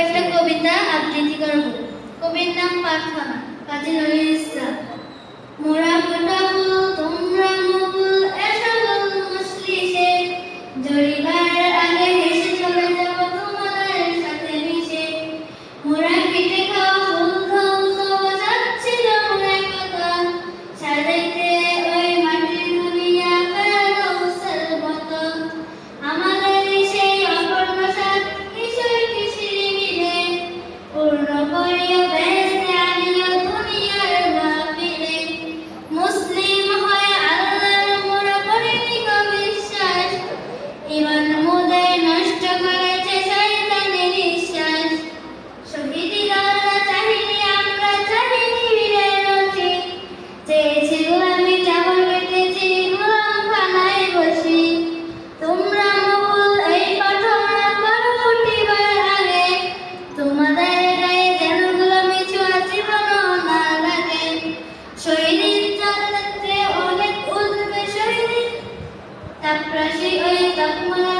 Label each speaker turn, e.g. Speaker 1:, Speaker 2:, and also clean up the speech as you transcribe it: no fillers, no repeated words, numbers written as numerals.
Speaker 1: একটা কবিতা আবৃত্তি করব। কবির নাম প্রার্থনা, কাজী নজরুল ইসলাম। মোরা ফুটাবো তোমরা মুকুল এসবল মজলিসে, জড়িবার আগে হেসে চলে যাব তোমাদের সাথে মিশে। মোরা কেটে খাওয়া ফুল খাও যাচ্ছিল মোরা কথা, সাজাইতে ওই মাটির দুনিয়া কারৌসের মতো। আমাদের সেই অপূর্ণ সাথ কিছুই কিসিরি মিলে, পূর্ণ করিও বেহেশতে আনিও দুনিয়ার মাহফিলে। মুসলিম হয়ে আল্লাহর মোরা করিনি গো বিশ্বাস, ঈমান মোদের নষ্ট করেছে শয়তানের বিশ্বাস। শহীদি দরজা চাহিনি আমরা, চাহিনি বীরের নথি, চেয়েছি গোলামি চাবল কেটেছি গোলাম খানায় বসি। তোমরা মুকুল এই প্রার্থনা করো ফুটিবার আগে, তোমাদের গায়ে যেন গোলামি ছোঁয়া জীবনও না লাগে। শহীদের জন্নতে অনেক উঠবে শহীদ তাপরাশি ওই তাপমালা